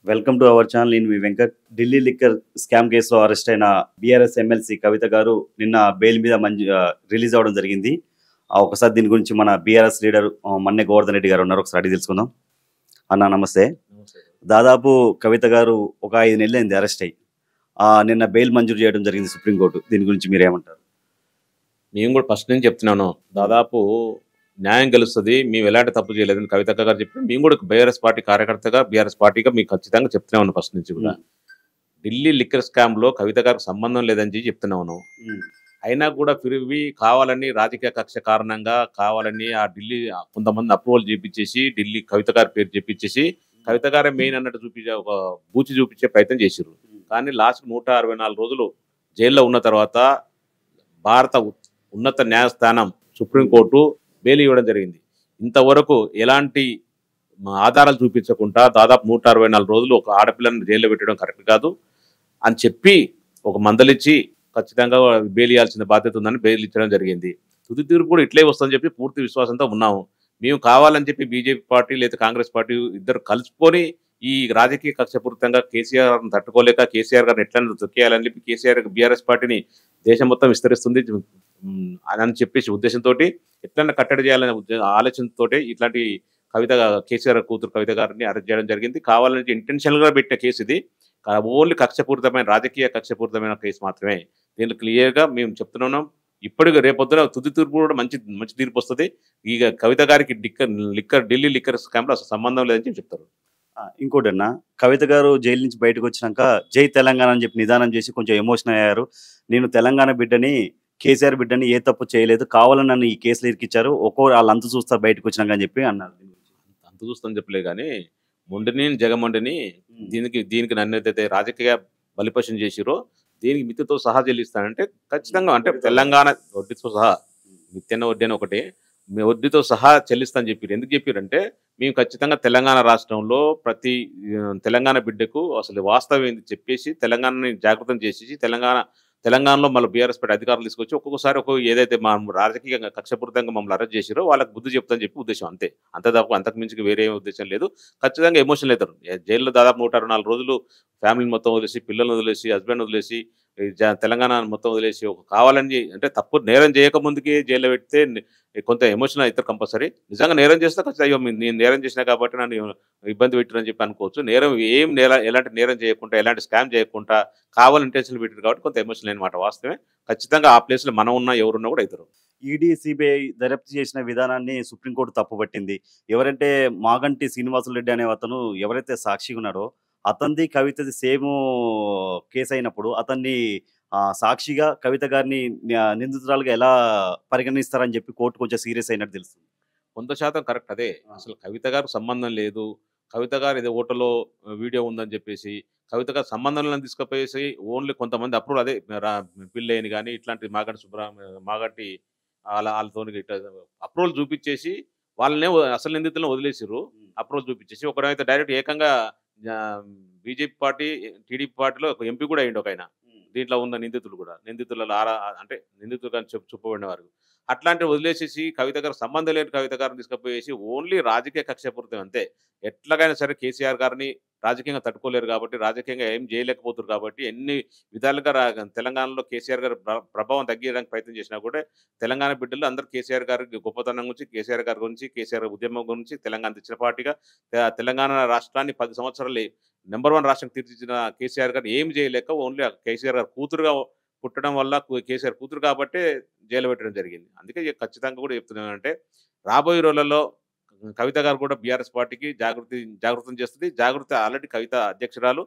Welcome to our channel. నేను మీ Venkat. Delhi liquor scam కేసులో arrest అయిన బీఆర్ఎస్ ఎమ్మెల్సీ కవిత గారు నిన్న బెయిల్ మీద రిలీజ్ అవ్వడం జరిగింది. ఒకసారి దీని గురించి మన బీఆర్ఎస్ లీడర్ మన్నె గోవర్ధన్ రెడ్డి గారు ఉన్నారు, ఒకసారి అడిగి తెలుసుకుందాం. అన్న నమస్తే. దాదాపు కవిత గారు ఒక 5 నెలలైంది అరెస్ట్ అయ్యి. నిన్న బెయిల్ మంజూరు చేయడం జరిగింది సుప్రీంకోర్టు. దీని గురించి మీరు ఏమంటారు? మేము కూడా ఫస్ట్ నుంచి చెప్తున్నాను, దాదాపు న్యాయం గెలుస్తుంది, మేము ఎలాంటి తప్పు చేయలేదని కవితక్క గారు చెప్పిన మేము కూడా బీఆర్ఎస్ పార్టీ కార్యకర్తగా బీఆర్ఎస్ పార్టీగా మీకు ఖచ్చితంగా చెప్తూనే ఉన్నాం ఫస్ట్ నుంచి కూడా. ఢిల్లీ లిక్కర్ స్కామ్ లో కవిత గారికి సంబంధం లేదని చెప్తున్నా ఉన్నాం. అయినా కూడా ఫిరివి కావాలని రాజకీయ కక్ష కారణంగా కావాలని ఆ ఢిల్లీ కొంతమంది అప్రూవల్ చేపించేసి ఢిల్లీ కవిత గారి పేరు చెప్పించేసి కవిత గారే మెయిన్ అన్నట్టు చూపించే ఒక బూచి చూపించే ప్రయత్నం చేశారు. కానీ లాస్ట్ 164 రోజులు జైల్లో ఉన్న తర్వాత భారత ఉన్నత న్యాయస్థానం సుప్రీంకోర్టు బెయిల్ ఇవ్వడం జరిగింది. ఇంతవరకు ఎలాంటి ఆధారాలు చూపించకుండా దాదాపు 164 రోజులు ఒక ఆడపిల్లని జైల్లో పెట్టడం కరెక్ట్ కాదు అని చెప్పి ఒక మందలిచ్చి ఖచ్చితంగా బెయిల్ ఇవ్వాల్సిన బాధ్యత ఉందని బెయిల్ ఇచ్చడం జరిగింది. తుది తీర్పు కూడా ఇట్లే వస్తుందని చెప్పి పూర్తి విశ్వాసంతో ఉన్నాము. మేము కావాలని చెప్పి బీజేపీ పార్టీ లేదా కాంగ్రెస్ పార్టీ ఇద్దరు కలుసుకొని ఈ రాజకీయ కక్షపూరితంగా కేసీఆర్ని తట్టుకోలేక కేసీఆర్ గారిని ఎట్లా తొక్కేయాలని చెప్పి కేసీఆర్ బీఆర్ఎస్ పార్టీని దేశం మొత్తం విస్తరిస్తుంది అని చెప్పేసి ఉద్దేశంతో ఎట్లన్నా కట్టడి చేయాలనే ఆలోచనతో ఇట్లాంటి కవిత కేసీఆర్ కూతురు కవిత గారిని అరెస్ట్ చేయడం జరిగింది. కావాలని ఇంటెన్షనల్గా పెట్టిన కేసు ఇది. ఓన్లీ కక్షపూరితమైన రాజకీయ కక్షపూరితమైన కేసు మాత్రమే. దీంట్లో క్లియర్గా మేము చెప్తున్నాం. ఇప్పటికి రేపొద్దున తుది తీర్పు కూడా మంచి తీర్పు వస్తుంది. ఇక కవిత గారికి ఢిల్లీ లిక్కర్ స్కామ్లో అసలు సంబంధం లేదని చెప్తారు. ఇంకోటి అన్న, కవిత గారు జైలు నుంచి బయటకు వచ్చినాక జై తెలంగాణ అని చెప్పి నిదానం చేసి కొంచెం ఎమోషనల్ అయ్యారు. నేను తెలంగాణ బిడ్డని, కేసీఆర్ బిడ్డని ఏ తప్పు చేయలేదు, కావాలని నన్ను ఈ కేసులు ఇరికిచ్చారు, వాళ్ళు అంత చూస్తారు బయటకు వచ్చినాక అని చెప్పి అన్నారు. అంత చూస్తాను చెప్పలే కానీ మొండిని జగమొండిని దీనికి నన్ను అయితే రాజకీయ బలిపశం చేసిరో దీనికి మిత్తితో సహా చెల్లిస్తానంటే ఖచ్చితంగా, అంటే తెలంగాణ వడ్డీతో సహా, మిత్తెన్న వడ్డీ అని ఒకటి వడ్డీతో సహా చెల్లిస్తానని చెప్పారు. ఎందుకు చెప్పారంటే మేము ఖచ్చితంగా తెలంగాణ రాష్ట్రంలో ప్రతి తెలంగాణ బిడ్డకు అసలు వాస్తవం ఏంది చెప్పేసి తెలంగాణని జాగృతం చేసేసి తెలంగాణలో మళ్ళీ బీఆర్ఎస్ పార్టీ అధికారులు తీసుకొచ్చి ఒక్కొక్కసారి ఏదైతే మా రాజకీయ కక్షపూరితంగా మమ్మల్ని అరెస్ట్ చేసిరో వాళ్ళకి బుద్ధి చెప్తానని చెప్పి ఉద్దేశం, అంతే. అంతకు మించి వేరే ఉద్దేశం లేదు. ఖచ్చితంగా ఎమోషనల్ అవుతారు. జైల్లో దాదాపు 164 రోజులు ఫ్యామిలీ మొత్తం వదిలేసి, పిల్లల్ని వదిలేసి, హస్బెండ్ వదిలేసి, తెలంగాణ మొత్తం వదిలేసి కావాలని, అంటే తప్పు నేరం చేయకముందుకే జైల్లో పెడితే కొంత ఎమోషనల్ అవుతారు కంపల్సరీ. నిజంగా నేరం చేస్తే ఖచ్చితంగా నేను నేరం చేసినా కాబట్టి నన్ను ఇబ్బంది పెట్టారని చెప్పి అనుకోవచ్చు. ఎలాంటి నేరం చేయకుండా, ఎలాంటి స్కామ్ చేయకుండా కావాలని ఇంటెన్షన్ పెట్టారు కాబట్టి కొంత ఎమోషనల్ అనమాట. వాస్తవమే. ఖచ్చితంగా ఆ ప్లేస్లో మనం ఉన్నా ఎవరున్నా కూడా అవుతారు. ఈడీ, సిబిఐ దర్యాప్తు చేసిన విధానాన్ని సుప్రీంకోర్టు తప్పుపట్టింది. ఎవరంటే మాగంటి శ్రీనివాసులు రెడ్డి అనే అతను ఎవరైతే సాక్షిగా ఉన్నాడో అతనిది కవితది సేమ్ కేసు అయినప్పుడు అతన్ని సాక్షిగా కవిత గారిని నిందితురాలుగా ఎలా పరిగణిస్తారని చెప్పి కోర్టు కొంచెం సీరియస్ అయినట్టు తెలుస్తుంది. 100% కరెక్ట్. అదే అసలు కవిత గారు సంబంధం లేదు, కవిత గారు ఏదో ఓటర్లో వీడియో ఉందని చెప్పేసి కవిత గారు సంబంధంలో తీసుకుపోయేసి ఓన్లీ కొంతమంది అప్రూవల్, అదే పిల్లేని కానీ ఇట్లాంటి మాగంటి వాళ్ళతో అప్రూవల్ చూపించేసి వాళ్ళనే అసలు నిందితులను వదిలేసిర్రు. అప్రూవల్ చూపించేసి ఒకడైతే డైరెక్ట్ ఏకంగా బీజేపీ పార్టీ, టీడీపీ పార్టీలో ఒక ఎంపీ కూడా అయ్యిండు ఒక ఆయన. దీంట్లో ఉన్న నిందితులు కూడా అంటే నిందితులు కానీ చూపబడిన వారు అట్లాంటివి వదిలేసేసి కవిత గారు సంబంధం లేని కవిత గారిని తీసుకుపోయేసి ఓన్లీ రాజకీయ కక్షపూరితం, అంతే. ఎట్లాగైనా సరే కేసీఆర్ గారిని రాజకీయంగా తట్టుకోలేరు కాబట్టి, రాజకీయంగా ఏం చేయలేకపోతారు కాబట్టి ఎన్ని విధాలుగా తెలంగాణలో కేసీఆర్ గారి ప్రభావం తగ్గించడానికి ప్రయత్నం చేసినా కూడా తెలంగాణ బిడ్డలు అందరూ కేసీఆర్ గారి గొప్పతనం గురించి, కేసీఆర్ గారి గురించి, కేసీఆర్ ఉద్యమం గురించి, తెలంగాణ తెచ్చిన పార్టీగా తెలంగాణ రాష్ట్రాన్ని 10 సంవత్సరాలు నెంబర్ 1 రాష్ట్రం తీర్చిదిద్దిన కేసీఆర్ గారు ఏం చేయలేక ఓన్లీ కేసీఆర్ గారు కూతురుగా పుట్టడం వల్ల, కేసీఆర్ కూతురు కాబట్టి జైలు పెట్టడం జరిగింది. అందుకే ఖచ్చితంగా కూడా చెప్తున్నానంటే రాబోయే రోజులలో కవిత గారు కూడా బీఆర్ఎస్ పార్టీకి జాగృతం చేస్తుంది. ఆల్రెడీ కవిత అధ్యక్షురాలు.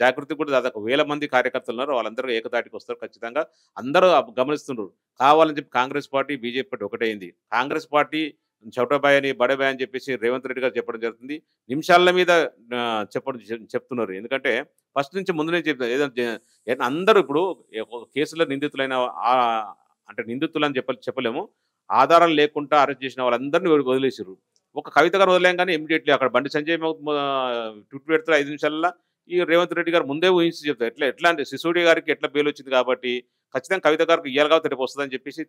జాగృతి కూడా దాదాపు 1000 మంది కార్యకర్తలు ఉన్నారు. వాళ్ళందరూ ఏకతాటికి వస్తారు. ఖచ్చితంగా అందరూ గమనిస్తున్నారు. కావాలని చెప్పి కాంగ్రెస్ పార్టీ, బీజేపీ పార్టీ ఒకటైంది. కాంగ్రెస్ పార్టీ చౌటబాయ్ అని, బడబాయ్ అని చెప్పేసి రేవంత్ రెడ్డి గారు చెప్పడం జరుగుతుంది. నిమిషాల మీద చెప్తున్నారు. ఎందుకంటే ఫస్ట్ నుంచి ముందు నుంచి చెప్తారు. ఏదైనా అందరూ ఇప్పుడు కేసులో నిందితులైన, అంటే నిందితులు అని చెప్పలేము, ఆధారాలు లేకుండా అరెస్ట్ చేసిన వాళ్ళందరినీ వదిలేసారు. ఒక కవిత గారు వదిలేం కానీ ఇమ్మీడియట్లీ అక్కడ బండి సంజయ్ ట్విట్ పెడతారు 5 నిమిషాలలో ఈ రేవంత్ రెడ్డి గారు ముందే ఊహించి చెప్తారు. ఎట్లా అంటే సిసోడియా గారికి ఎట్లా బెయిల్ వచ్చింది కాబట్టి ఖచ్చితంగా కవిత గారికి ఇయ్యాలి కాబట్టి రేపు వస్తదని చెప్పేసి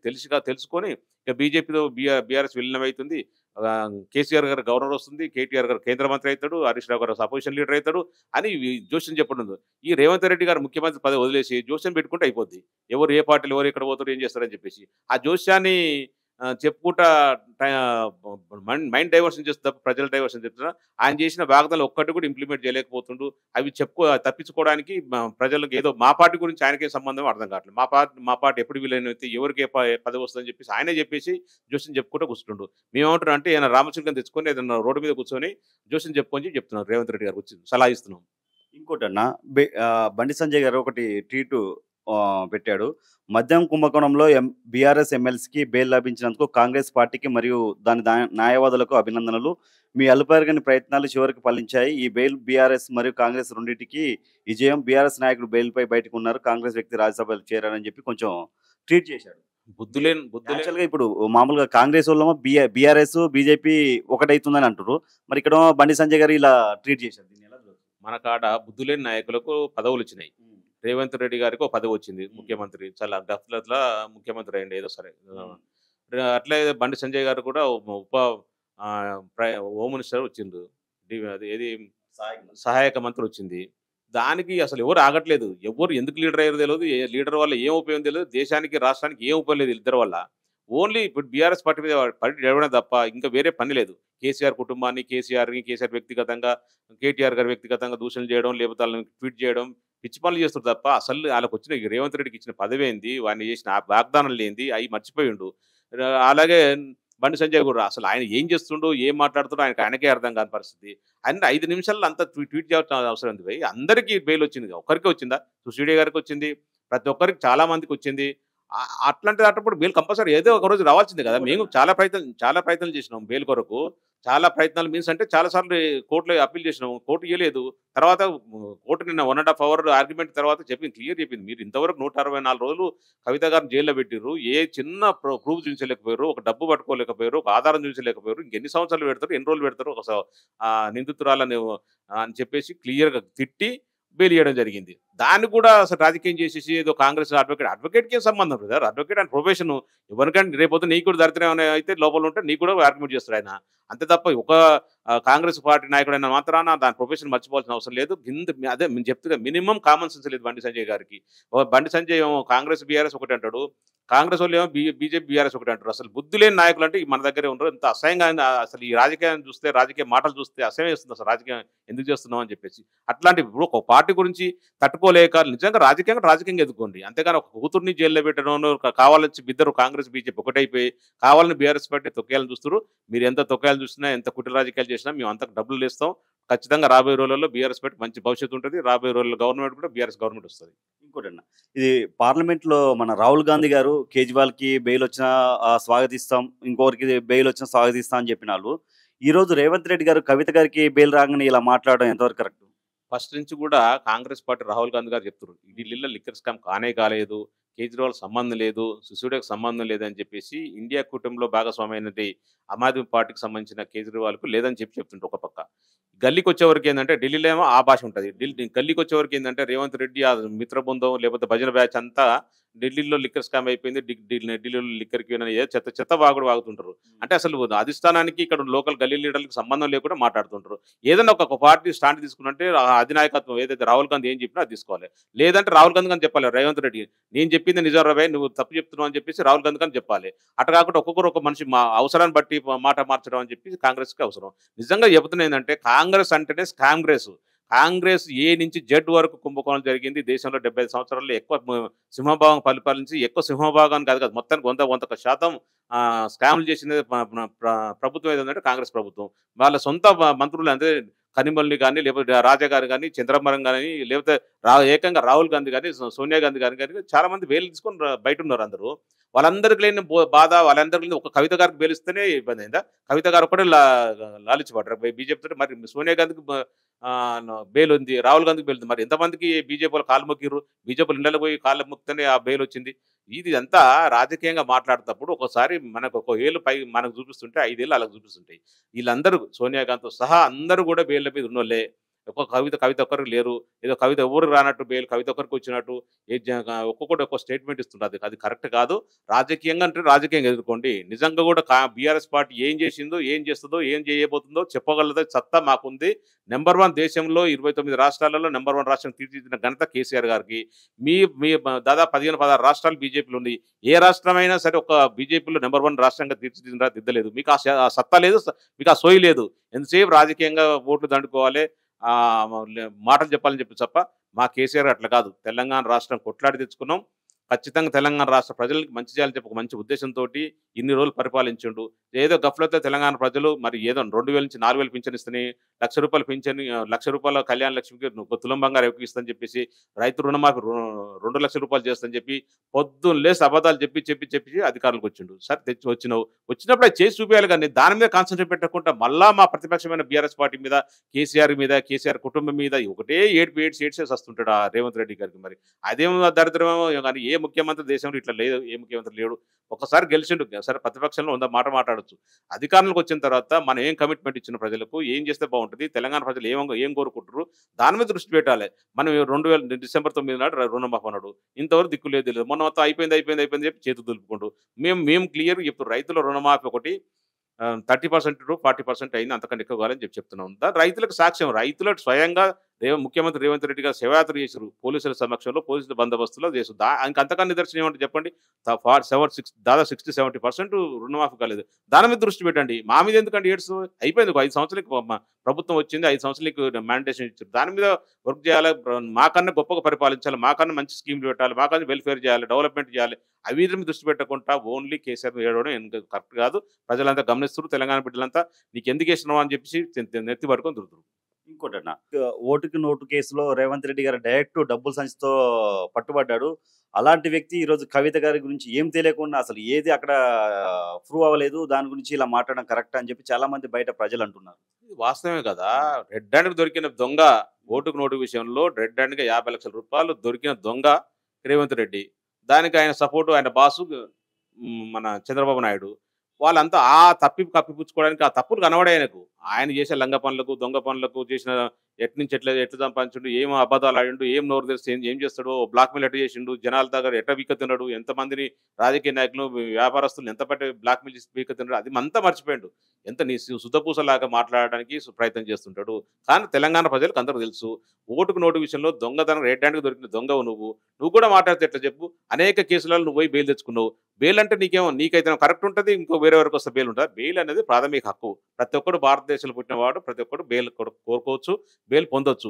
తెలుసుకొని ఇక బీజేపీతో బీఆర్ఎస్ విలీనం అయితుంది. కేసీఆర్ గారు గవర్నర్ వస్తుంది. కేటీఆర్ గారు కేంద్ర మంత్రి అయితాడు. హరీష్ రావు గారు అపోజిషన్ లీడర్ అయితాడు అని జోస్యం చెప్పడం ఉంది. ఈ రేవంత్ రెడ్డి గారు ముఖ్యమంత్రి పదవి వదిలేసి జోస్యం పెట్టుకుంటే అయిపోద్ది. ఎవరు ఏ పార్టీలు ఎవరు ఎక్కడ పోతారు ఏం చేస్తారని చెప్పేసి. ఆ జోస్యాన్ని చెప్పుకుంటా టై మైండ్ డైవర్షన్ చేస్తే తప్ప ప్రజల డైవర్షన్ చెప్తున్నా. ఆయన చేసిన వాగ్దానాలు ఒక్కటి కూడా ఇంప్లిమెంట్ చేయలేకపోతుండు. అవి తప్పించుకోవడానికి ప్రజలకు ఏదో మా పార్టీ గురించి ఆయనకే సంబంధం అర్థం కావట్లేదు. మా పార్టీ ఎప్పుడు వీలైనైతే ఎవరికి పదవి వస్తుందని చెప్పేసి ఆయనే చెప్పేసి జోస్యం చెప్పుకుంటూ కూర్చుంటుండు. మేమేమంటున్నాం అంటే ఈయన రామచిలకని తెచ్చుకొని ఏదైనా రోడ్డు మీద కూర్చొని జోస్యం చెప్పుకొని చెప్తున్నారు రేవంత్ రెడ్డి గారు వచ్చి సలహా ఇస్తున్నాం. ఇంకోటన్నా బండి సంజయ్ గారు ఒకటి ట్వీట్ పెట్టాడు. మద్యం కుంభకోణంలో బీఆర్ఎస్ ఎమ్మెల్సీకి బెయిల్ లభించినందుకు కాంగ్రెస్ పార్టీకి మరియు దాని న్యాయవాదులకు అభినందనలు. మీ అలుపెరగని ప్రయత్నాలు చివరికి ఫలించాయి. ఈ బెయిల్ బీఆర్ఎస్ మరియు కాంగ్రెస్ రెండింటికి విజయం. బీఆర్ఎస్ నాయకుడు బెయిల్పై బయటకు ఉన్నారు. కాంగ్రెస్ వ్యక్తి రాజ్యసభలో చేరారని చెప్పి కొంచెం ట్వీట్ చేశాడు. బుద్ధులేని యాక్చువల్గా ఇప్పుడు మామూలుగా కాంగ్రెస్ వాళ్ళేమో బీఆర్ఎస్ బీజేపీ ఒకటైతుందని అంటారు. మరి ఇక్కడ బండి సంజయ్ గారు ఇలా ట్వీట్ చేశారు. దీన్ని ఎలా చూడొచ్చు? మన కాడ బుద్ధులేని నాయకులకు పదవులు వచ్చినాయి. రేవంత్ రెడ్డి గారికి ఒక పదవి వచ్చింది ముఖ్యమంత్రి. చాలా గఫ్లత్‌లా ముఖ్యమంత్రి అయ్యిండు ఏదో సరే. అట్లే బండి సంజయ్ గారు కూడా ఉప హోమ్ మినిస్టర్ వచ్చిండ్రు. అది ఏది సహాయక మంత్రి వచ్చింది. దానికి అసలు ఎవరు ఆగట్లేదు. ఎవరు ఎందుకు లీడర్ అయ్యారో తెలవదు. లీడర్ వల్ల ఏం ఉపయోగం తెలవదు. దేశానికి, రాష్ట్రానికి ఏం ఉపయోగం లేదు ఇద్దరి వల్ల. ఓన్లీ ఇప్పుడు బీఆర్ఎస్ పార్టీ మీద పడి నడవడం తప్ప ఇంకా వేరే పని లేదు. కేసీఆర్ కుటుంబాన్ని, కేసీఆర్ వ్యక్తిగతంగా, కేటీఆర్ గారు వ్యక్తిగతంగా దూషణలు చేయడం, లేకపోతే వాళ్ళని ట్వీట్ చేయడం, పిచ్చి పనులు చేస్తారు తప్ప అసలు వాళ్ళకొచ్చిన రేవంత్ రెడ్డికి ఇచ్చిన పదవేంది, వాడిని చేసిన వాగ్దానాలు ఏంది అవి మర్చిపోయిండు. అలాగే బండి సంజయ్ కూడా అసలు ఆయన ఏం చేస్తుండో, ఏం మాట్లాడుతుండో ఆయనకే అర్థం కాని పరిస్థితి. ఆయన 5 నిమిషాల్లో అంతా ట్వీట్ చేయాల్సిన అవసరం ఉంది భయ్. అందరికీ బెయిల్ వచ్చింది. ఒక్కరికే వచ్చిందా? సుశీడియా గారికి వచ్చింది. ప్రతి ఒక్కరికి చాలా మందికి వచ్చింది. అట్లాంటప్పుడు బెయిల్ కంపల్సరీ ఏదో ఒక రోజు రావాల్సిందే కదా. మేము చాలా ప్రయత్నం చేసినాం బెయిల్ కొరకు. చాలా ప్రయత్నాలు మీన్స్ అంటే చాలా సార్లు కోర్టులో అప్పీల్ చేసినాం. కోర్టు ఇవ్వలేదు. తర్వాత కోర్టు నిన్న 1.5 అవర్ ఆర్గ్యుమెంట్ తర్వాత క్లియర్ చెప్పింది. మీరు ఇంతవరకు 164 రోజులు కవిత గారిని జైల్లో పెట్టిర్రు. ఏ చిన్న ప్రూఫ్ చూపించలేకపోయారు. ఒక డబ్బు పట్టుకోలేకపోయారు. ఒక ఆధారం చూపించలేకపోయారు. ఇంకెన్ని సంవత్సరాలు పెడతారు, ఎన్ని రోజులు పెడతారు ఒక నిందితురాలని అని చెప్పేసి క్లియర్గా తిట్టి బెయిల్ ఇవ్వడం జరిగింది. దాన్ని కూడా అసలు రాజకీయం చేసేసి ఏదో కాంగ్రెస్ అడ్వకేట్కి ఏం సంబంధం బ్రదర్. Advocate and profession. ఎవరికంటే రేపొద్దు నీకు కూడా దరిద్రం అయితే లోపల ఉంటే నీకు కూడా ఆర్గ్యుమెంట్ చేస్తాడు ఆయన. అంతే తప్ప ఒక కాంగ్రెస్ పార్టీ నాయకుడైన మాత్రాన దాని ప్రొఫెషన్ మర్చిపోవాల్సిన అవసరం లేదు. అదే నేను చెప్తున్నా, మినిమం కామన్ సెన్స్ లేదు బండి సంజయ్ గారికి. బండి సంజయ్ ఏమో కాంగ్రెస్ బీఆర్ఎస్ ఒకటి అంటాడు, కాంగ్రెస్ వాళ్ళు ఏమో బీజేపీ బీఆర్ఎస్ ఒకటి అంటారు. అసలు బుద్ధి లేని నాయకులు అంటే మన దగ్గరే ఉండరు. ఇంత అసహ్యంగా అసలు ఈ రాజకీయాన్ని చూస్తే, రాజకీయ మాటలు చూస్తే అసహ్యం వేస్తుంది. అసలు రాజకీయం ఎందుకు చేస్తున్నాం అని చెప్పేసి. అట్లాంటి ఇప్పుడు ఒక పార్టీ గురించి తట్టుకోలేక నిజంగా రాజకీయంగా ఎదుర్కోండి. అంతేగాని ఒక కూతుర్ని జైల్లో పెట్టడం, కావాలని ఇద్దరు కాంగ్రెస్ బీజేపీ ఒకటైపోయి కావాలని బీఆర్ఎస్ పార్టీ తొక్కేయాలని చూస్తారు. మీరు ఎంత తొక్కేయాలని చూసినా, ఎంత కుట్ర రాజకీయాలు చేసినా మేము అంతకు డబ్బులు ఇస్తాం. ఖచ్చితంగా రాబోయే రోజుల్లో బీఆర్ఎస్ పార్టీ మంచి భవిష్యత్తు ఉంటుంది. రాబోయే రోజుల్లో గవర్నమెంట్ కూడా బీఆర్ఎస్ గవర్నమెంట్ వస్తుంది. ఇంకోటన్నా, ఇది పార్లమెంట్లో మన రాహుల్ గాంధీ గారు కేజ్రీవాల్కి బెయిల్ వచ్చినా స్వాగతిస్తాం, ఇంకొకరికి బెయిల్ వచ్చినా స్వాగతిస్తాం అని చెప్పిన వాళ్ళు, ఈరోజు రేవంత్ రెడ్డి గారు కవిత గారికి బెయిల్ రాగానే ఇలా మాట్లాడడం ఎంతవరకు కరెక్ట్? ఫస్ట్ నుంచి కూడా కాంగ్రెస్ పార్టీ రాహుల్ గాంధీ గారు చెప్తున్నారు ఢిల్లీలో లిక్కర్ స్కామ్ కాలేదు, కేజ్రీవాల్ సంబంధం లేదు, సిసోడియాకి సంబంధం లేదని చెప్పేసి ఇండియా కూటమిలో భాగస్వామి అయినది ఆమ్ ఆద్మీ పార్టీకి సంబంధించిన కేజ్రీవాల్కు లేదని చెప్తుంటారు. ఒక పక్క గల్లీకి వచ్చేవరకు ఏంటంటే ఢిల్లీలో ఏమో ఆ భాష ఉంటుంది. గల్లీకి వచ్చేవరకు ఏంటంటే రేవంత్ రెడ్డి ఆ మిత్ర బృందం లేకపోతే భజన బ్యాచ్ అంతా ఢిల్లీలో లిక్కర్ స్కామ్ అయిపోయింది, ఢిల్లీలో లిక్కర్కి చెత్త వాగుడు వాగుతుంటారు. అంటే అసలు అధిష్టానానికి ఇక్కడ లోకల్ గల్లీ లీడర్లకు సంబంధం లేకుండా మాట్లాడుతుంటారు. ఏదైనా ఒక పార్టీ స్టాండ్ తీసుకున్నట్టే అధినాయకత్వం ఏదైతే రాహుల్ గాంధీ ఏం చెప్పినా అది తీసుకోవాలి. లేదంటే రాహుల్ గాంధీ అని చెప్పాలి, రేవంత్ రెడ్డి నేను చెప్పింది నిజం రవే, నువ్వు తప్పు చెప్తున్నావు అని చెప్పేసి రాహుల్ గాంధీ అని చెప్పాలి. అట్లా కాకుండా ఒక్కొక్కరు ఒక మనిషి అవసరాన్ని బట్టి మాట మార్చడం అని చెప్పి కాంగ్రెస్కి అవసరం. నిజంగా చెబుతున్నా ఏంటంటే కాంగ్రెస్ అంటేనే కాంగ్రెస్ ఏ నుంచి జెడ్ వరకు కుంభకోణం జరిగింది. దేశంలో 75 సంవత్సరాల్లో ఎక్కువ సింహభాగం పరిపాలించి ఎక్కువ సింహభాగాన్ని కాదు మొత్తానికి 100% స్కామ్లు చేసింది ప్రభుత్వం ఏదంటే కాంగ్రెస్ ప్రభుత్వం. వాళ్ళ సొంత మంత్రులు అంటే కనిమల్ని కానీ, లేకపోతే రాజా గారు కానీ, చంద్రమరం కానీ, లేకపోతే ఏకంగా రాహుల్ గాంధీ కానీ, సోనియా గాంధీ గారు కానీ చాలా మంది బెయిల్ తీసుకొని బయట ఉన్నారు. అందరూ వాళ్ళందరికీ లేని బాధ, వాళ్ళందరికీ ఒక కవిత గారికి బెయిల్ ఇస్తేనే ఇబ్బంది అయిందా? కవిత గారు ఒకటే లాలిచ్చిపడ్డారు బీజేపీ తోటి. మరి సోనియా గాంధీకి బెయిల్ ఉంది, రాహుల్ గాంధీకి బెయిల్ ఉంది. మరి ఎంతమందికి బీజేపీ వాళ్ళు కాళ్ళు మొక్కిర్రు? బీజేపీ ఇళ్ళలో పోయి కాళ్ళు మొక్కితేనే ఆ బెయిల్ వచ్చింది. ఇది అంతా రాజకీయంగా మాట్లాడేటప్పుడు ఒకసారి మనకు ఒక ఏళ్ళు పై మనకు చూపిస్తుంటే 5 ఏళ్ళు అలాగ చూపిస్తుంటాయి. వీళ్ళందరూ సోనియా గాంధీతో సహా అందరూ కూడా బెయిల్ మీద ఉన్నోళ్ళే. ఒక కవిత ఒక్కరికి లేరు, ఏదో కవిత ఎవరికి రానట్టు బెయిల్ కవిత ఒక్కరికి వచ్చినట్టు ఒక్కొక్కటి ఒక్కొక్క స్టేట్మెంట్ ఇస్తుంటుంది. అది కరెక్ట్ కాదు. రాజకీయంగా అంటే రాజకీయంగా ఎదుర్కోండి. నిజంగా కూడా బీఆర్ఎస్ పార్టీ ఏం చేసిందో, ఏం చేస్తుందో, ఏం చేయబోతుందో చెప్పగలదే సత్తా మాకుంది. నెంబర్ 1 దేశంలో 29 రాష్ట్రాలలో నెంబర్ 1 రాష్ట్రం తీర్చిదిద్దిన ఘనత కేసీఆర్ గారికి. మీ మీ దాదాపు 15, 16 రాష్ట్రాలు బీజేపీలో ఉన్నాయి. ఏ రాష్ట్రమైనా సరే ఒక బీజేపీలో నెంబర్ 1 రాష్ట్రంగా తీర్చిదిద్దలేదు. మీకు ఆ సత్తా లేదు, మీకు ఆ సోయి లేదు. ఎంతసేపు రాజకీయంగా ఓట్లు దండుకోవాలి, మాటలు చెప్పాలని చెప్పి తప్ప మా కేసీఆర్ అట్లా కాదు. తెలంగాణ రాష్ట్రం కొట్లాడి తెచ్చుకున్నాం. ఖచ్చితంగా తెలంగాణ రాష్ట్ర ప్రజలకి మంచి చేయాలని చెప్పి ఒక మంచి ఉద్దేశంతో ఇన్ని రోజులు పరిపాలించిండు. ఏదో గఫ్లతో తెలంగాణ ప్రజలు మరి ఏదో 2000 నుంచి 4000 పింఛన్ ఇస్తని, ₹1,00,000 పింఛన్, ₹1,00,000 కళ్యాణ లక్ష్మికి ఒక తులం బంగారం ఎక్కువిస్తని చెప్పేసి, రైతు రుణమాఫీ ₹2,00,000 చేస్తని చెప్పి పొద్దున్న లేసి అబద్ధాలు చెప్పి అధికారులకు వచ్చిండు. సరే తెచ్చి వచ్చినప్పుడు అది చేసి చూపించాలి, కానీ దాని మీద కాన్సన్ట్రేట్ పెట్టకుండా మళ్ళా మా ప్రతిపక్షమైన బీఆర్ఎస్ పార్టీ మీద, కేసీఆర్ కుటుంబం మీద ఒకటే ఏడ్చేసి వస్తుంటాడు ఆ రేవంత్ రెడ్డి గారికి. మరి అదేమో దరిద్రమేమో కానీ ఏ ముఖ్యమంత్రి దేశంలో ఇట్లా లేదు, ఏ ముఖ్యమంత్రి లేడు. ఒకసారి గెలిచిండు, సరే ప్రతిపక్షంలో 100 మాట మాట్లాడొచ్చు. అధికారంలోకి వచ్చిన తర్వాత మనం ఏం కమిట్మెంట్ ఇచ్చిన ప్రజలకు, ఏం చేస్తే బాగుంటుంది, తెలంగాణ ప్రజలు ఏం కోరుకుంటారు, దాని మీద దృష్టి పెట్టాలి. మనం 2000 డిసెంబర్ 9 నాడు రుణమాఫీ అన్నాడు. ఇంతవరకు దిక్కు లేదు. మొన్న మొత్తం అయిపోయింది చెప్పి చేతులు దులుపుకుంటూ మేము క్లియర్ ఇప్పుడు రైతుల రుణమాఫీ ఒకటి 30% టు 40% అయింది, అంతకంటే ఎక్కువ కావాలని చెప్తున్నాం. రైతులకు సాక్ష్యం, రైతులకు స్వయంగా ముఖ్యమంత్రి రేవంత్ రెడ్డి గారు శివయాత్ర చేశారు. పోలీసుల సమక్షంలో, పోలీసుల బందోబస్తులో చేశారు. అంతకన్నా నిదర్శనం ఏమంటే చెప్పండి. దాదాపు 60-70% రుణమాఫీ కాలేదు. దాని మీద దృష్టి పెట్టండి. మా మీద ఎందుకంటే ఏడ్స్ అయిపోయింది. 5 సంవత్సరాలకి ప్రభుత్వం వచ్చింది, 5 సంవత్సరాలకి మ్యాండేషన్ ఇచ్చారు. దాని మీద వర్క్ చేయాలి, మాకన్నా గొప్పగా పరిపాలించాలి, మాకన్నా మంచి స్కీమ్లు పెట్టాలి, మాకన్నా వెల్ఫేర్ చేయాలి, డెవలప్మెంట్ చేయాలి. అవి మీద దృష్టి పెట్టకుండా ఓన్లీ కేసీఆర్ ఏడవడం కరెక్ట్ కాదు. ప్రజలంతా గమనిస్తారు. తెలంగాణ బిడ్డలంతా నీకు ఎందుకు వేసినావు అని చెప్పేసి నెత్తి పట్టుకొని దొరుకుతారు. ఇంకోటన్నా, ఓటుకి నోటు కేసులో రేవంత్ రెడ్డి గారు డైరెక్ట్ డబ్బుల సంచితో పట్టుబడ్డాడు. అలాంటి వ్యక్తి ఈరోజు కవిత గారి గురించి ఏం తెలియకుండా అసలు ఏది అక్కడ ప్రూవ్ అవ్వలేదు, దాని గురించి ఇలా మాట్లాడడం కరెక్ట్ అని చెప్పి చాలా మంది బయట ప్రజలు అంటున్నారు. ఇది వాస్తవమే కదా. రెడ్ హ్యాండ్కి దొరికిన దొంగ, ఓటుకు నోటు విషయంలో రెడ్ హ్యాండ్గా ₹50,00,000 దొరికిన దొంగ రేవంత్ రెడ్డి. దానికి ఆయన సపోర్టు, ఆయన బాసు మన చంద్రబాబు నాయుడు. వాళ్ళంతా కప్పిపుచ్చుకోవడానికి ఆ తప్పులు కనబడే ఆయన చేసే లంగ పనులకు, దొంగ పనులకు, చేసిన ఎట్లా సంపాదించుండు, ఏం అబద్ధాలు ఆడిండు, ఏం నోరు తెలిసి ఏం చేస్తాడో, బ్లాక్ మెయిల్ ఎట్లా చేసిండు, జనాల దగ్గర ఎట్లా వీకతున్నాడు, ఎంతమందిని రాజకీయ నాయకులు, వ్యాపారస్తులు ఎంత పట్టి బ్లాక్ మెయిల్ చేసి వీకతున్నాడు, అది అంతా మర్చిపోయాడు. ఎంత నీ సుతపూసలాగా మాట్లాడడానికి ప్రయత్నం చేస్తుంటాడు. కానీ తెలంగాణ ప్రజలకు అందరూ తెలుసు, ఓటుకు నోటు విషయంలో దొంగతనం రెడ్ హ్యాండ్కి దొరికిన దొంగవు నువ్వు కూడా మాట్లాడితే ఎట్లా చెప్పు. అనేక కేసులలో నువ్వు పోయి బెయిల్ తెచ్చుకున్నావు. బెయిల్ అంటే నీకైతే కరెక్ట్ ఉంటుంది, ఇంకో వేరే వరకు వస్తే బెయిల్ ఉంటుంది. బెయిల్ అనేది ప్రాథమిక హక్కు. ప్రతి ఒక్కరు భారతదేశంలో పుట్టినవాడు ప్రతి ఒక్కరు బెయిల్ కోరుకోవచ్చు, బెయిల్ పొందొచ్చు.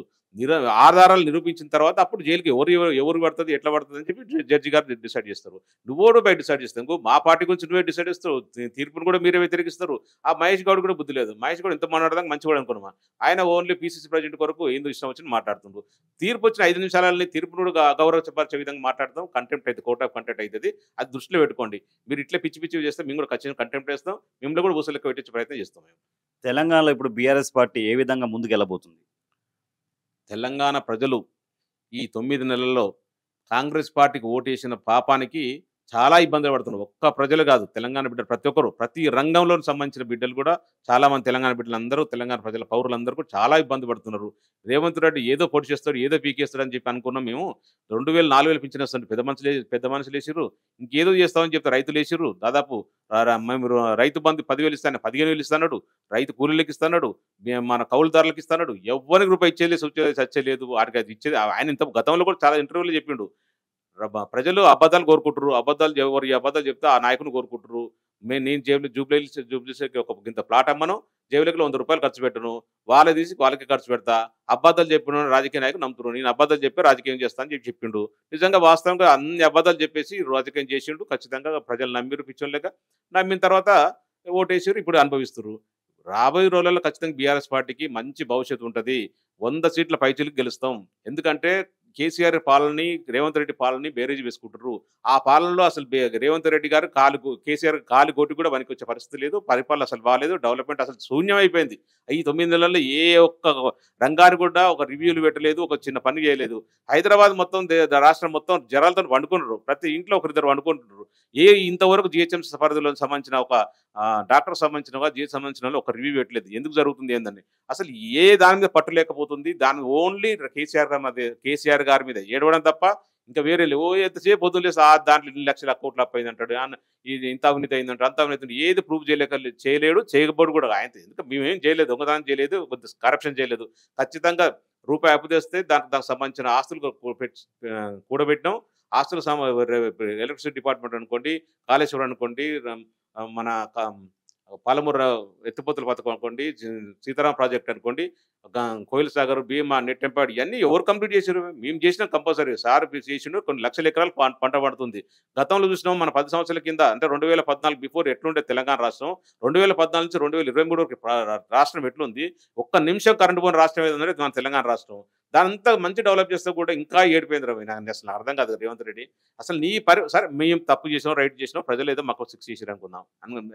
ఆధారాలు నిరూపించిన తర్వాత అప్పుడు జైలుకి ఎవరు పడుతుంది, ఎట్లా పడుతుంది అని చెప్పి జడ్జి గారు డిసైడ్ చేస్తారు. నువ్వు బయట డిసైడ్ చేస్తావు. మా పార్టీ గురించి నువ్వే డిసైడ్ చేస్తావు. తీర్పును కూడా మీరే వ్యతిరేకిస్తారు. ఆ మహేష్ గౌడ్ కూడా బుద్ధి లేదు. మహేష్ గౌడ్ ఎంత మాట్లాడదాం మంచి కూడా అనుకున్నామా. ఆయన ఓన్లీ పీసీసీ ప్రెసిడెంట్ కొరకు ఏందో ఇష్టం వచ్చి మాట్లాడుతుండ్రు. తీర్పు వచ్చిన 5 నిమిషాలని తీర్పును కూడా గౌరవపరిచే విధంగా మాట్లాడతాం. కంటెంప్ట్ అయితే కోర్ట్ ఆఫ్ కంటెంప్ట్ అవుతుంది. అది దృష్టిలో పెట్టుకోండి. మీరు ఇట్లా పిచ్చి చేస్తే మేము కూడా ఖచ్చితంగా కంటెంప్ట్ చేస్తాం. మిమ్మల్ని కూడా ఊసలెక్క పెట్టించే ప్రయత్నం చేస్తాం. తెలంగాణలో ఇప్పుడు బీఆర్ఎస్ పార్టీ ఏ విధంగా ముందుకెళ్ళబోతుంది? తెలంగాణ ప్రజలు ఈ 9 నెలల్లో కాంగ్రెస్ పార్టీకి ఓటేసిన పాపానికి చాలా ఇబ్బందులు పడుతున్నారు. ఒక్క ప్రజలు కాదు, తెలంగాణ బిడ్డలు ప్రతి ఒక్కరు, ప్రతి రంగంలో సంబంధించిన బిడ్డలు కూడా చాలామంది తెలంగాణ బిడ్డలందరూ, తెలంగాణ ప్రజల పౌరులందరూ కూడా చాలా ఇబ్బంది పడుతున్నారు. రేవంత్ రెడ్డి ఏదో పొడి చేస్తాడు, ఏదో పీకేస్తాడు అని చెప్పి అనుకున్నాం మేము. 2000, 4000 పింఛన్ వస్తుంది. పెద్ద మనుషులు వేసిర్రు. ఇంకేదో చేస్తామని చెప్తే రైతులు వేసిర్రు. దాదాపు మేము రైతు బంధు 10,000 ఇస్తాను, 15,000 ఇస్తాడు. రైతు కూలీలకు ఇస్తాడు, మన కౌలుదారులకు ఇస్తాడు. ఎవరికి రూపాయి ఇచ్చేలేదు. వాడికి అది ఇచ్చేది ఆయన ఇంత గతంలో కూడా చాలా ఇంటర్వ్యూలో చెప్పిండు. ప్రజలు అబద్ధాలు కోరుకుంటారు. ఎవరు అబద్ధాలు చెప్తే ఆ నాయకుని కోరుకుంటారు. నేను జూబ్లీకి ఒక ఇంత ప్లాట్ అమ్మను, జేబులకి ₹100 ఖర్చు పెట్టను, వాళ్ళే తీసి వాళ్ళకి ఖర్చు పెడతా. అబద్ధాలు చెప్పిన రాజకీయ నాయకులు నమ్ముతున్నారు. నేను అబద్ధాలు చెప్పి రాజకీయం చేస్తా అని చెప్పిండు. నిజంగా వాస్తవంగా అన్ని అబద్ధాలు చెప్పేసి రాజకీయం చేసిండు. ఖచ్చితంగా ప్రజలు నమ్మిరు, పిచ్చోళ్ళక నమ్మిన తర్వాత ఓటేసారు. ఇప్పుడు అనుభవిస్తున్నారు. రాబోయే రోజుల్లో ఖచ్చితంగా బీఆర్ఎస్ పార్టీకి మంచి భవిష్యత్తు ఉంటుంది. 100 సీట్ల పైచిలకు గెలుస్తాం. ఎందుకంటే కేసీఆర్ పాలనని రేవంత్ రెడ్డి పాలనని బేరేజ్ వేసుకుంటారు. ఆ పాలనలో అసలు రేవంత్ రెడ్డి గారు కేసీఆర్ కాలు గోటి కూడా పనికొచ్చే పరిస్థితి లేదు. పరిపాలన అసలు బాలేదు. డెవలప్‌మెంట్ అసలు శూన్యమైపోయింది. ఈ 9 నెలల్లో ఏ ఒక్క రంగాన్ని కూడా ఒక రివ్యూలు పెట్టలేదు. ఒక చిన్న పని చేయలేదు. హైదరాబాద్ మొత్తం రాష్ట్రం మొత్తం జనాలతో పండుకున్నారు. ప్రతి ఇంట్లో ఒకరిద్దరు పండుకుంటున్నారు. ఇంతవరకు జీహెచ్ఎంసీ పరిధిలో సంబంధించిన ఒక డాక్టర్‌కి సంబంధించిన జీహెచ్ సంబంధించిన ఒక రివ్యూ పెట్టలేదు. ఎందుకు జరుగుతుంది ఏందని. అసలు ఏ దాని మీద పట్టు లేకపోతుంది. దాని ఓన్లీ కేసీఆర్ గారి మీద ఏడవడం తప్ప ఇంకా వేరే లేవు. ఎంతసేపు పొద్దున్న లేసి దాంట్లో ఇన్ని లక్షల కోట్లు అప్పయిందంటాడు. ఇది ఇంత అవినీతి అయిందంటాడు, అంత అవినీతి ఏది ప్రూవ్ చేయలేడు, చేయకపోడు కూడా. ఆయన ఎందుకంటే మేమేం చేయలేదు, దొంగతనం చేయలేదు, కరప్షన్ చేయలేదు. ఖచ్చితంగా రూపాయి అప్పు తెస్తే దానికి సంబంధించిన ఆస్తులు కూడబెట్టినాం. ఆస్తులు ఎలక్ట్రిసిటీ డిపార్ట్మెంట్ అనుకోండి, కాళేశ్వరం అనుకోండి, మన పాలమూరు ఎత్తిపోతల పథకం అనుకోండి, సీతారాం ప్రాజెక్ట్ అనుకోండి, కోయిల్ సాగర్, భీమా, నెట్టెంపాడు ఇవన్నీ ఎవరు కంప్లీట్ చేశారు? మేము చేసినాం కంపల్సరీ. సార్ చేసిండు. కొన్ని లక్షల ఎకరాలు పంట పడుతుంది. గతంలో చూసినాం మన 10 సంవత్సరాల కింద, అంటే 2014 బిఫోర్ ఎట్లుండే తెలంగాణ రాష్ట్రం, 2014 నుంచి 2023 వరకు రాష్ట్రం ఎట్లుంది? ఒక్క నిమిషం కరెంటు పోయిన రాష్ట్రం ఏదంటే మన తెలంగాణ రాష్ట్రం. దానంతా మంచి డెవలప్ చేస్తే కూడా ఇంకా ఏడిపోయింది రవి. నాకు అసలు అర్థం కాదు రేవంత్ రెడ్డి. అసలు సరే మేము తప్పు చేసాం, రైట్ చేసినాం, ప్రజలు ఏదో మాకు 6 చేసారు అనుకుందాం,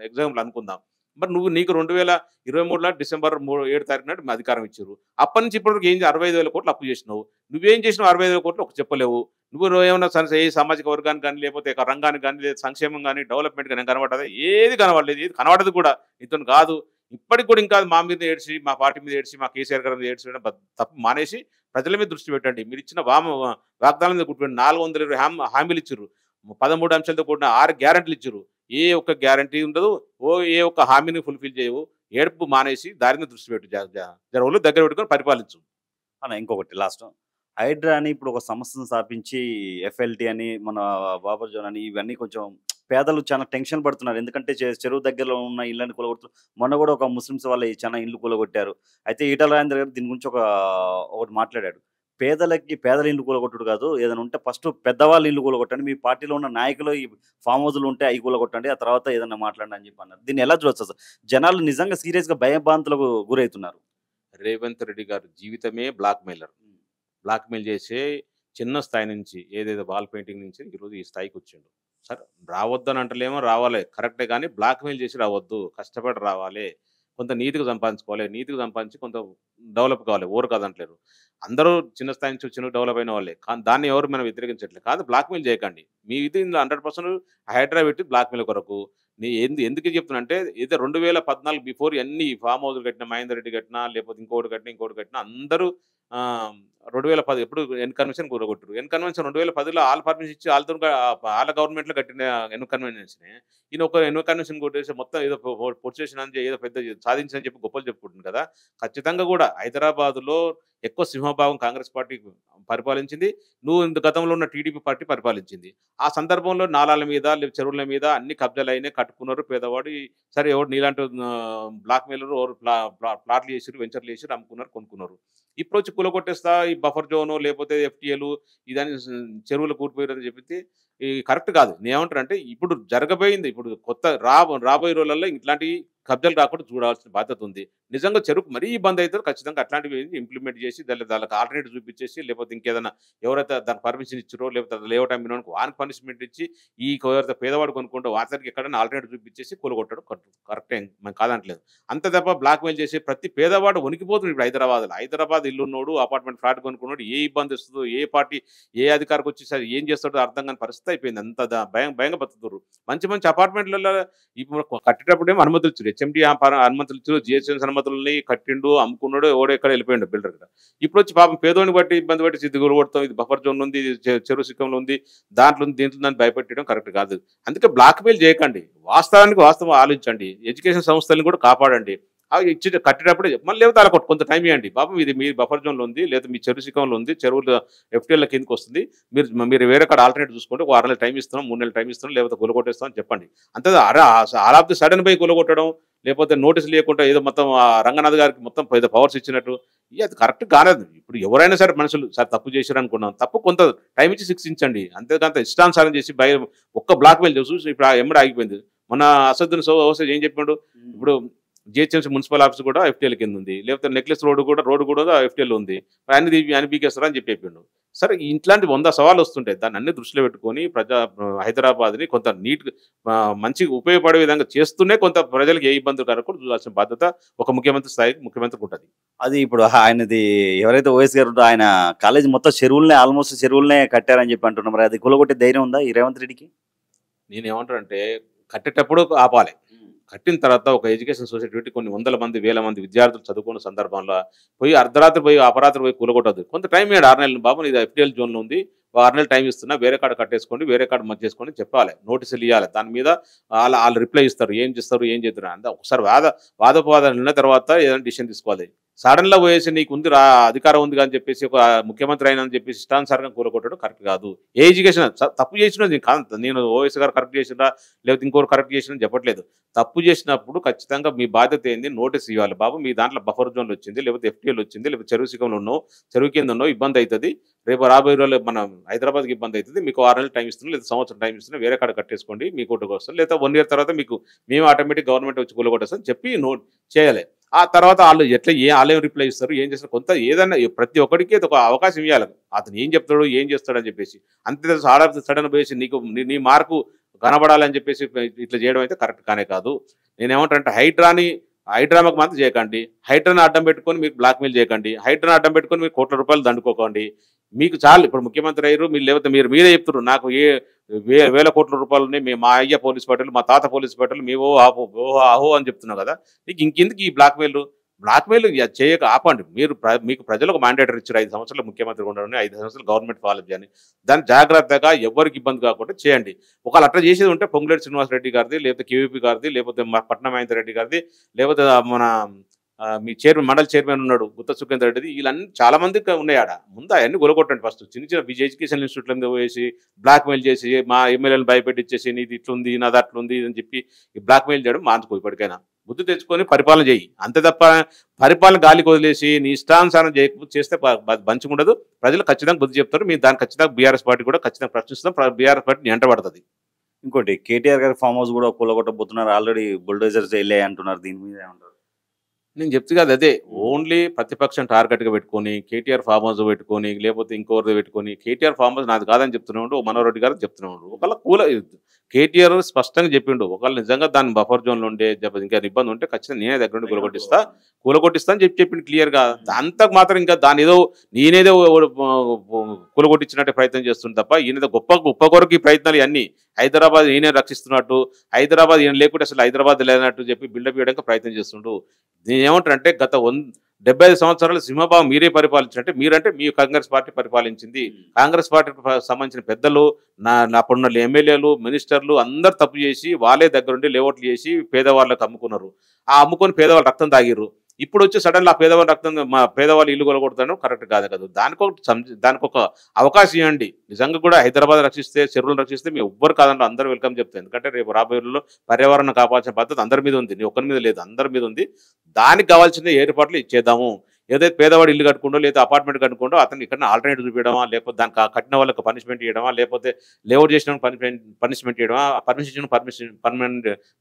ఎగ్జాంపుల్ అనుకుందాం. మరి నీకు 2023 డిసెంబర్ 7 తారీఖు నాడు అధికారం ఇచ్చారు. అప్పటి నుంచి ఇప్పటివరకు 65,000 కోట్లు అప్పు చేసినావు. నువ్వేం చేసినావు? 65,000 కోట్లు ఒక చెప్పలేవు. నువ్వు ఏమన్నా ఏ సామాజిక వర్గానికి కానీ, లేకపోతే రంగానికి కానీ, లేదా సంక్షేమం కానీ, డెవలప్మెంట్ కానీ కనబడదా? ఏది కనబడలేదు. ఏది కనబడదు కూడా. నీతో కాదు. ఇప్పటికి కూడా ఇంకా మా మీద ఏడ్చి, మా పార్టీ మీద ఏడ్చి, మా కేసీఆర్ గారి మీద ఏడ్చి తప్పు మానేసి ప్రజల మీద దృష్టి పెట్టండి. మీరు ఇచ్చిన వాగ్దానం మీద గుర్తుపెట్టండి. 420 హామీలు ఇచ్చారు. 13 అంశాలతో కూడిన 6 గ్యారెంటీలు ఇచ్చారు. ఏ ఒక్క గ్యారెంటీ ఉండదు. ఏ ఒక్క హామీని ఫుల్ఫిల్ చేయవు. ఏడుపు మానేసి దాని మీద దృష్టి పెట్టు. జరవలు దగ్గర పెట్టుకొని పరిపాలించు. ఇంకొకటి లాస్ట్, హైడ్రా అని ఇప్పుడు ఒక సంస్థను స్థాపించి ఎఫ్ఎల్టీ అని, మన బాబర్ జోన్ అని, ఇవన్నీ కొంచెం పేదలు చాలా టెన్షన్ పడుతున్నారు. ఎందుకంటే చెరువు దగ్గరలో ఉన్న ఇళ్ళని కూలగొడుతున్నారు. మొన్న కూడా ఒక ముస్లిమ్స్ వాళ్ళ చాలా ఇల్లు కూలగొట్టారు. అయితే ఈటల రాజేందర్ గారు దీని గురించి ఒకటి మాట్లాడాడు. పేదల ఇల్లు కూలగొట్టుడు కాదు, ఏదైనా ఉంటే ఫస్ట్ పెద్దవాళ్ళ ఇల్లు కూలగొట్టండి, మీ పార్టీలో ఉన్న నాయకులు ఈ ఫామ్ హౌస్లు ఉంటే అవి కూలగొట్టండి, ఆ తర్వాత ఏదైనా మాట్లాడండి అని చెప్పి అన్నారు. దీన్ని ఎలా చూడొచ్చు? అసలు జనాలు నిజంగా సీరియస్గా భయభ్రాంతులకు గురవుతున్నారు. రేవంత్ రెడ్డి గారి జీవితమే బ్లాక్మెయిల్ చేసే చిన్న స్థాయి నుంచి, ఏదైతే వాల్ పెయింటింగ్ నుంచి ఈరోజు ఈ స్థాయికి వచ్చిండు. సరే రావద్దని అంటలేమో, రావాలి కరెక్టే, కానీ బ్లాక్మెయిల్ చేసి రావద్దు. కష్టపడి రావాలి. కొంత నీతిగా సంపాదించుకోవాలి. నీతిగా సంపాదించి కొంత డెవలప్ కావాలి. ఓరు కాదంటలేరు. అందరూ చిన్న స్థాయి నుంచి వచ్చిన డెవలప్ అయిన వాళ్ళే. కానీ దాన్ని ఎవరు మనం వ్యతిరేకించట్లేదు. కాదు, బ్లాక్మెయిల్ చేయకండి. మీ ఇది 100% హైడ్రా పెట్టి బ్లాక్మెయిల్ కొరకు. ఎందుకు చెప్తున్నా అంటే, ఏదో 2014 బిఫోర్ అన్ని ఫామ్ హౌస్లు కట్టినా, మహేందర్ రెడ్డి కట్టినా, లేకపోతే ఇంకోటి కట్టినా అందరూ 2010 ఎప్పుడు ఎన్ కన్వెన్షన్ కూరగొట్టారు. ఎన్ కన్వెన్షన్ 2010లో ఆల్ పర్మిషన్ ఇచ్చి వాళ్ళ గవర్నమెంట్లో కట్టిన ఎన్ కన్వెన్షనే. ఈయన ఒక ఎన్ కన్వెన్షన్ కొట్టేసి మొత్తం ఏదో పొడి చేసిన ఏదో పెద్ద సాధించని చెప్పి గొప్పలు చెప్పుకుంటుంది కదా. ఖచ్చితంగా కూడా హైదరాబాద్లో ఎక్కువ సింహభాగం కాంగ్రెస్ పార్టీ పరిపాలించింది. గతంలో ఉన్న టీడీపీ పార్టీ పరిపాలించింది. ఆ సందర్భంలో నాలాల మీద, చెరువుల మీద అన్ని కబ్జాలు అయినాయి, కట్టుకున్నారు. పేదవాడు సరే ఎవరు నీలాంటి బ్లాక్ మెయిలర్ ఎవరు ప్లాట్లు చేసారు, వెంచర్లు చేసారు, అమ్ముకున్నారు, కొనుక్కున్నారు. ఇప్పుడు వచ్చి కూలగొట్టేస్తా ఈ బఫర్ జోను, లేకపోతే ఎఫ్టీఏలు ఇదాన్ని చెరువులు కూలిపోయారని చెప్పి కరెక్ట్ కాదు. నేనేమంటానంటే, ఇప్పుడు జరగబోయింది, ఇప్పుడు కొత్త రాబోయే రోజులలో ఇట్లాంటి కబ్జాలు కాకుండా చూడాల్సిన బాధ్యత ఉంది. నిజంగా చెరుకు మరీ ఇబ్బంది అవుతారు. ఖచ్చితంగా అట్లాంటివి ఇంప్లిమెంట్ చేసి దానికి ఆల్టర్నేటివ్ చూపించేసి, లేకపోతే ఇంకేదైనా ఎవరైతే దానికి పర్మిషన్ ఇచ్చారో, లేకపోతే లేఅవుట్ అమ్మినోనికి వానికి పనిష్మెంట్ ఇచ్చి, ఎవరైతే పేదవాడు కొనుక్కుంటో వాటికి ఎక్కడైనా ఆల్టర్నేటివ్ చూపించేసి కూలగొట్టడం కరెక్టే, మనం కాదంటలేదు. అంత తప్ప బ్లాక్మెయిల్ చేసి ప్రతి పేదవాడు వణికిపోతుంది. ఇప్పుడు హైదరాబాద్ ఇల్లున్నోడు, అపార్ట్మెంట్ ఫ్లాట్ కొనుక్కున్నాడు, ఏ ఇబ్బంది వస్తుందో, ఏ పార్టీ ఏ అధికారికి వచ్చేసరి ఏం చేస్తాడో అర్థం కాని పరిస్థితి అయిపోయింది. అంత భయంగా బతుకుతారు. మంచి అపార్ట్మెంట్లలో ఇప్పుడు కట్టేటప్పుడేమో అనుమతులు ఇచ్చారు. హెచ్ఎండి అనుమతులు ఇచ్చారు, జిహెచ్ఎంసీ అనుమతులని కట్టిండు, అమ్ముకున్నాడు, ఎవడో ఎక్కడ వెళ్ళిపోయిండు బిల్డర్ కదా. ఇప్పుడు వచ్చి పాపం పేదోని బట్టి ఇబ్బంది పట్టి సిద్ధుగులు కొడతాం, ఇది బఫర్ జోన్ ఉంది, చెరువు సిక్కంలో ఉంది, దీంట్లో దాన్ని భయపెట్టడం కరెక్ట్ కాదు. అందుకే బ్లాక్మెయిల్ చేయకండి. వాస్తవం ఆలోచించండి. ఎడ్యుకేషన్ సంస్థలను కూడా కాపాడండి. అవి కట్టేటప్పుడే మళ్ళీ లేకపోతే అలా కొంత టైం ఇవ్వండి. బాబు ఇది మీ బఫర్ జోన్లో ఉంది, లేదా మీ చెరువు సిక్కంలో ఉంది, చెరువులు ఎఫ్టీఎల్ కిందకి వస్తుంది, మీరు వేరే కాడ ఆల్టర్నేట్ చూసుకుంటే 6 నెలలు టైం ఇస్తున్నాం, 3 నెలలు టైం ఇస్తున్నాం, లేకపోతే కూలగొట్టేస్తాం అని చెప్పండి. అంతే. All of the sudden by కూలగొట్టడం, లేకపోతే నోటీస్ లేకుండా ఏదో మొత్తం రంగనాథ్ గారికి మొత్తం ఏదో పవర్స్ ఇచ్చినట్టు, అది కరెక్ట్ కాలేదు. ఇప్పుడు ఎవరైనా సరే మనుషులు సార్ తప్పు చేశారు అనుకున్నాం, తప్పు కొంత టైం ఇచ్చి శిక్షించండి. అంతేకాంత ఇష్టానుసారం చేసి ఒక్క బ్లాక్ మెయిల్ చూసి ఇప్పుడు ఎమ్మడి ఆగిపోయింది. మన అసదుద్దీన్ ఓవైసీ ఏం చెప్పాడు, ఇప్పుడు జిహెచ్ఎంసీ మున్సిపల్ ఆఫీస్ కూడా ఎఫ్టీఎల్ కింద ఉంది, లేకపోతే నెక్లెస్ రోడ్డు కూడా ఎఫ్టీఎల్ ఉంది, అన్ని బీకేస్తారా అని చెప్పిండు. సరే ఇట్లాంటి 100 సవాళ్ళు వస్తుంటాయి. దాన్ని అన్ని దృష్టిలో పెట్టుకొని హైదరాబాద్ని కొంత మంచిగా ఉపయోగపడే విధంగా చేస్తూనే కొంత ప్రజలకు ఏ ఇబ్బందులు కలగకుండా చూడాల్సిన బాధ్యత ఒక ముఖ్యమంత్రి స్థాయికి ముఖ్యమంత్రికి ఉంటుంది. అది ఇప్పుడు ఆయనది ఎవరైతే ఓఎస్ గారు ఉంటారో ఆయన కాలేజ్ మొత్తం ఆల్మోస్ట్ చెరువులనే కట్టారని చెప్పి అంటున్నారు. మరి అది కూలగొట్టే ధైర్యం ఉందా ఈ రేవంత్ రెడ్డికి? నేనేమంటానంటే కట్టేటప్పుడు ఆపాలి. కట్టిన తర్వాత ఒక ఎడ్యుకేషన్ సొసైటీ పెట్టి కొన్ని 100 మంది 1000 మంది విద్యార్థులు చదువుకున్న సందర్భంలో అర్ధరాత్రి పోయి కూలగొట్టద్దు. కొంత టైం ఇవ్వండి, 6 నెలలు. బాబు ఇది ఎఫ్టీఎల్ జోన్లో ఉంది, 6 నెలలు టైం ఇస్తున్నా, వేరే కాడ కట్టేసుకోండి, వేరే కాడ మధ్య చేసుకోండి చెప్పాలి, నోటీసులు ఇవ్వాలి. దాని మీద వాళ్ళు రిప్లై ఇస్తారు, ఏం చేస్తారు అంటే ఒకసారి వాదోపవాదాలు విన్న తర్వాత ఏదైనా డిసిషన్ తీసుకోవాలి. సడన్గా పోయేసి నీకు ఉంది అధికారం ఉంది అని చెప్పేసి ఒక ముఖ్యమంత్రి అయినా అని చెప్పేసి ఇష్టానుసారంగా కూలగొట్టడం కరెక్ట్ కాదు. ఏ ఎడ్యుకేషన్ తప్పు చేసినది నేను ఓఎస్ గారు కరెక్ట్ చేసినా లేకపోతే ఇంకోరు కరెక్ట్ చేసినా చెప్పట్లేదు. తప్పు చేసినప్పుడు ఖచ్చితంగా మీ బాధ్యత ఏంది, నోటీస్ ఇవ్వాలి. బాబు మీ దాంట్లో బఫర్ జోన్లు వచ్చింది, లేకపోతే ఎఫ్టీఎల్ వచ్చింది, లేకపోతే చెరువు శిఖంలో ఉన్నావు, చెరువు కింద ఉన్నావు, ఇబ్బంది అవుతుంది, రేపు రాబోయే రోజుల్లో మన హైదరాబాద్కి ఇబ్బంది అవుతుంది, మీకు 6 నెలలు టైం ఇస్తున్నాం, లేదా సంవత్సరం టైం ఇస్తున్నాం, వేరే కాడ కట్టేసుకోండి, మీ కోర్టుకు వస్తాం, లేదా 1 year తర్వాత మేము ఆటోమేటిక్ గవర్నమెంట్ వచ్చి కూలగొట్టేస్తాం చెప్పి చేయాలి. ఆ తర్వాత వాళ్ళు వాళ్ళేం రిప్లై ఇస్తారు, ఏం చేస్తారు, కొంత ఏదైనా ప్రతి ఒక్కరికి ఒక అవకాశం ఇవ్వాలి. అతను ఏం చెప్తాడు, ఏం చేస్తాడని చెప్పేసి అంతే సడన్ పోయేసి నీ మార్కు కనబడాలని చెప్పేసి ఇట్లా చేయడం అయితే కరెక్ట్ కానే కాదు. నేనేమంటానంటే హైడ్రామాకు మాత్రం చేయకండి, హైడ్రాని అడ్డం పెట్టుకొని మీరు బ్లాక్మెయిల్ చేయకండి, హైడ్రాని అడ్డం పెట్టుకొని మీరు కోట్ల రూపాయలు దండుకోకండి. మీకు చాలు, ఇప్పుడు ముఖ్యమంత్రి అయ్యారు మీరు, లేకపోతే మీరే చెప్తున్నారు నాకు వేల కోట్ల రూపాయలు ఉన్నాయి, మా అయ్య పోలీస్ పార్టీలు, మా తాత పోలీస్ పార్టీలు, మేము ఆహో అని చెప్తున్నావు కదా, నీకు ఇంకెందుకు ఈ బ్లాక్మెయిల్ చేయక ఆపండి. మీకు ప్రజలకు మ్యాండేటరీ ఇచ్చారు 5 సంవత్సరాలు ముఖ్యమంత్రి ఉండడం, 5 సంవత్సరాలు గవర్నమెంట్ ఫాలో చేయాలి. దాన్ని జాగ్రత్తగా ఎవరికి ఇబ్బంది కాకుండా చేయండి. ఒకవేళ అట్లా చేసేది ఉంటే పొంగులేటి శ్రీనివాసరెడ్డి గారిది, లేకపోతే కేవీపీ గారిది, లేకపోతే పట్నం మహేందర్ రెడ్డి గారిది, లేకపోతే మన మీ మండలి చైర్మన్ ఉన్నాడు గుత్త సుఖేందర్ రెడ్డిది, వీళ్ళన్నీ చాలా మందికి ఉన్నాయాడ. ముందు అవన్నీ కొలగొట్టండి. ఫస్ట్ చిన్న ఎడ్యుకేషన్ ఇన్స్టిట్యూట్ల మీద పోయేసి బ్లాక్మెయిల్ చేసి మా ఎమ్మెల్యేలను భయపెట్టించేసి నీది ఇట్లుంది నాది అట్లుంది అని చెప్పి బ్లాక్మెయిల్ చేయడం మానుకో. ఇప్పటికైనా బుద్ధి తెచ్చుకొని పరిపాలన చేయి, అంతే తప్ప పరిపాలన గాలికి వదిలేసి నీ ఇష్టానుసారం చేస్తే మంచిగా ఉండదు. ప్రజలు ఖచ్చితంగా బుద్ధి చెప్తారు. మీరు దాన్ని ఖచ్చితంగా బీఆర్ఎస్ పార్టీ కూడా ఖచ్చితంగా ప్రశ్నిస్తాం. BRS party ఎంటబడుతుంది. ఇంకోటి కేటీఆర్ గారి ఫామ్ హౌస్ కూడా కూలగొట్టబోతున్నారు, ఆల్రెడీ బుల్డోజర్స్ వెళ్ళాయి అంటున్నారు. దీని మీద ఏమంటారు? నేను చెప్తే కదా అదే ఓన్లీ ప్రతిపక్షం టార్గెట్గా పెట్టుకొని కేటీఆర్ ఫామ్ హౌస్ పెట్టుకొని లేకపోతే ఇంకోరిది పెట్టుకొని కేటీఆర్ ఫామ్ హౌస్ నాది కాదని చెప్తున్నాడు, మనోహర్ రెడ్డి గారు చెప్తున్నాడు. ఒకవేళ కేటీఆర్ స్పష్టంగా చెప్పిండు, ఒకవేళ నిజంగా దాని బఫర్ జోన్లో ఉండే ఇంకా ఇబ్బంది ఉంటే ఖచ్చితంగా నేనే దగ్గర నుండి కూలగొట్టిస్తా అని చెప్పిండు క్లియర్గా. అంతకు మాత్రం ఇంకా నేనేదో కూలగొట్టించినట్టే ప్రయత్నం చేస్తుంది తప్ప ఈయన గొప్ప కొరకు ఈ ప్రయత్నాలు ఇవన్నీ హైదరాబాద్ ఈయన రక్షిస్తున్నట్టు, హైదరాబాద్ ఈయన లేకుంటే అసలు హైదరాబాద్ లేనట్టు చెప్పి బిల్డప్ చేయడానికి ప్రయత్నం చేస్తుండు. నేనేమంటానంటే గత 75 సంవత్సరాలు సింహభావం మీరే పరిపాలించినట్టే, మీరంటే మీ కాంగ్రెస్ పార్టీ పరిపాలించింది. కాంగ్రెస్ పార్టీకి సంబంధించిన పెద్దలు అప్పుడున్న ఎమ్మెల్యేలు మినిస్టర్లు అందరు తప్పు చేసి వాళ్ళే దగ్గరుండి లేఅవుట్లు చేసి పేదవాళ్ళకి అమ్ముకున్నారు. ఆ అమ్ముకొని పేదవాళ్ళు రక్తం తాగిర్రు. ఇప్పుడు వచ్చి సడన్గా ఆ పేదవాళ్ళ రక్తం పేదవాళ్ళు ఇల్లు కొలగొడతాను కరెక్ట్ కాదు కదా. దానికి ఒక అవకాశం ఇవ్వండి. నిజంగా కూడా హైదరాబాద్ రక్షిస్తే చెరువులు రక్షిస్తే మీ ఎవ్వరు కాదంటే అందరూ వెల్కమ్ చెప్తారు. ఎందుకంటే రేపు రాబోయే రోజుల్లో పర్యావరణం కాపాల్సిన బాధ్యత అందరి మీద ఉంది, నీ ఒక్కరి మీద లేదు, అందరి మీద ఉంది. దానికి కావాల్సిన ఏర్పాట్లు ఇచ్చేద్దాము. ఏదైతే పేదవాడు ఇల్లు కట్టుకుంటో లేదా అపార్ట్మెంట్ కట్టుకుంటో అతనికి ఇక్కడ ఆల్టర్నేటివ్ చూపించడమా, లేకపోతే దానికి కట్టిన వాళ్ళకి పనిష్మెంట్ ఇవ్వడమా, లేకపోతే లేఅవుట్ చేసిన పనిష్మెంట్ ఇవ్వడమా,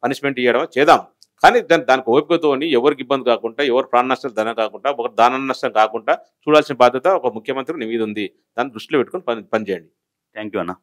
పనిష్మెంట్ ఇవ్వడమా చేద్దాం. కానీ దానికి ఓపికతో ఎవరికి ఇబ్బంది కాకుండా, ఎవరు ప్రాణ నష్టం ధనం కాకుండా, ఒక దాన నష్టం కాకుండా చూడాల్సిన బాధ్యత ఒక ముఖ్యమంత్రి నీ మీద ఉంది. దాన్ని దృష్టిలో పెట్టుకొని పనిచేయండి. థ్యాంక్ యూ అన్న.